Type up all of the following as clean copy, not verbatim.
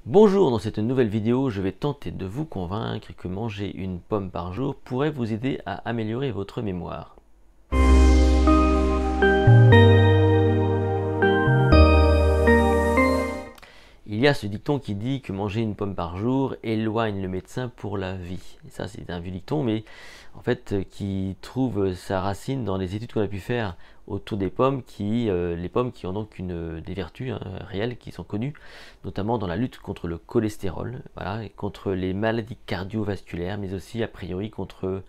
Bonjour, dans cette nouvelle vidéo, je vais tenter de vous convaincre que manger une pomme par jour pourrait vous aider à améliorer votre mémoire. Il y a ce dicton qui dit que manger une pomme par jour éloigne le médecin pour la vie. Et ça, c'est un vieux dicton, mais en fait, qui trouve sa racine dans les études qu'on a pu faire autour des pommes, les pommes qui ont donc des vertus réelles qui sont connues, notamment dans la lutte contre le cholestérol, voilà, et contre les maladies cardiovasculaires, mais aussi a priori contre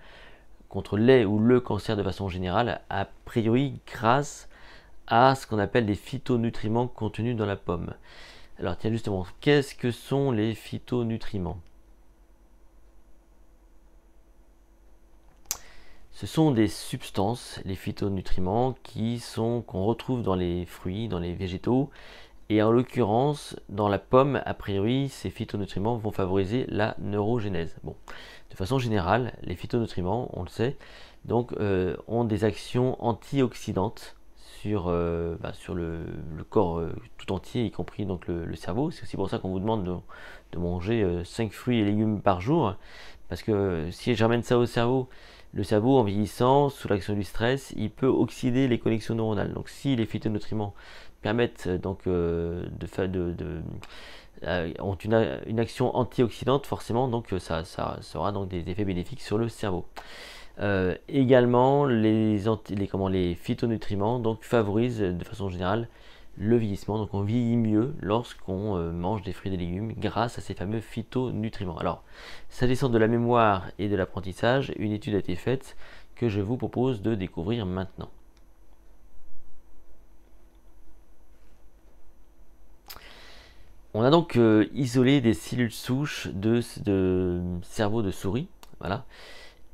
les ou le cancer de façon générale, a priori grâce à ce qu'on appelle les phytonutriments contenus dans la pomme. Alors tiens justement, qu'est-ce que sont les phytonutriments? Ce sont des substances, les phytonutriments, qu'on retrouve dans les fruits, dans les végétaux, et en l'occurrence, dans la pomme, a priori, ces phytonutriments vont favoriser la neurogénèse. Bon, de façon générale, les phytonutriments, on le sait, donc ont des actions antioxydantes sur le corps tout entier, y compris donc le cerveau. C'est aussi pour ça qu'on vous demande de manger 5 fruits et légumes par jour, parce que si je ramène ça au cerveau, le cerveau en vieillissant, sous l'action du stress, il peut oxyder les connexions neuronales. Donc si les phytonutriments permettent ont une action antioxydante, forcément, donc ça aura donc des effets bénéfiques sur le cerveau. Également, les phytonutriments donc, favorisent de façon générale le vieillissement. Donc on vieillit mieux lorsqu'on mange des fruits et des légumes grâce à ces fameux phytonutriments. Alors, s'agissant de la mémoire et de l'apprentissage, une étude a été faite que je vous propose de découvrir maintenant. On a donc isolé des cellules souches de cerveau de souris. Voilà.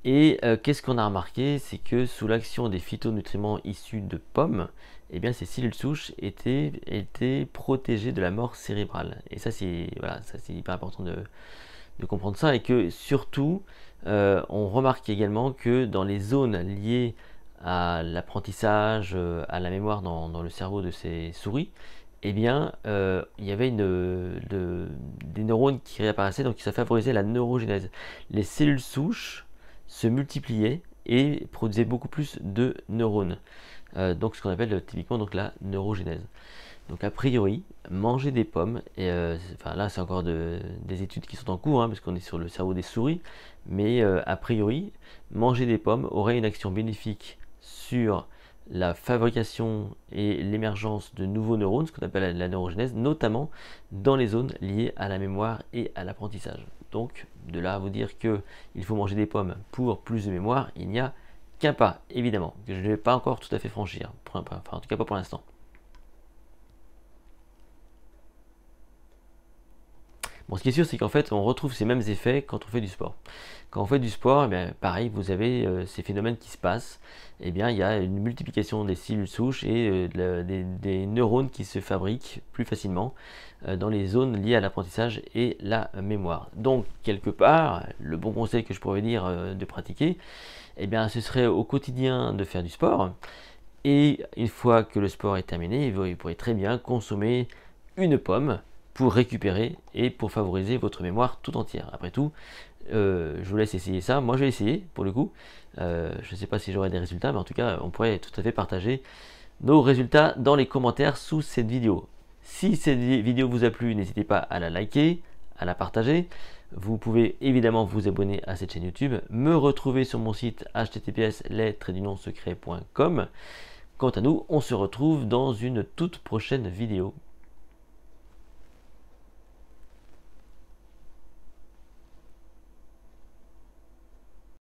Et qu'est-ce qu'on a remarqué? C'est que sous l'action des phytonutriments issus de pommes, eh bien, ces cellules souches étaient protégées de la mort cérébrale. Et ça, c'est hyper important de comprendre ça. Et que surtout, on remarque également que dans les zones liées à l'apprentissage, à la mémoire dans le cerveau de ces souris, eh bien, il y avait des neurones qui réapparaissaient, donc ça favorisait la neurogénèse. Les cellules souches se multipliaient et produisaient beaucoup plus de neurones. Donc ce qu'on appelle typiquement donc, la neurogénèse. Donc a priori, manger des pommes, et là c'est encore des études qui sont en cours, parce qu'on est sur le cerveau des souris, mais a priori, manger des pommes aurait une action bénéfique sur la fabrication et l'émergence de nouveaux neurones, ce qu'on appelle la neurogénèse, notamment dans les zones liées à la mémoire et à l'apprentissage. Donc, de là à vous dire qu'il faut manger des pommes pour plus de mémoire, il n'y a qu'un pas, évidemment, que je ne vais pas encore tout à fait franchir, enfin en tout cas pas pour l'instant. Bon, ce qui est sûr, c'est qu'en fait, on retrouve ces mêmes effets quand on fait du sport. Quand on fait du sport, eh bien, pareil, vous avez ces phénomènes qui se passent. Eh bien, il y a une multiplication des cellules souches et des neurones qui se fabriquent plus facilement dans les zones liées à l'apprentissage et la mémoire. Donc, quelque part, le bon conseil que je pourrais dire de pratiquer, eh bien, ce serait au quotidien de faire du sport. Et une fois que le sport est terminé, vous pourrez très bien consommer une pomme pour récupérer et pour favoriser votre mémoire tout entière. Après tout, je vous laisse essayer ça. Moi, je vais essayer pour le coup. Je ne sais pas si j'aurai des résultats, mais en tout cas, on pourrait tout à fait partager nos résultats dans les commentaires sous cette vidéo. Si cette vidéo vous a plu, n'hésitez pas à la liker, à la partager. Vous pouvez évidemment vous abonner à cette chaîne YouTube, me retrouver sur mon site https://les-secret.com. Quant à nous, on se retrouve dans une toute prochaine vidéo.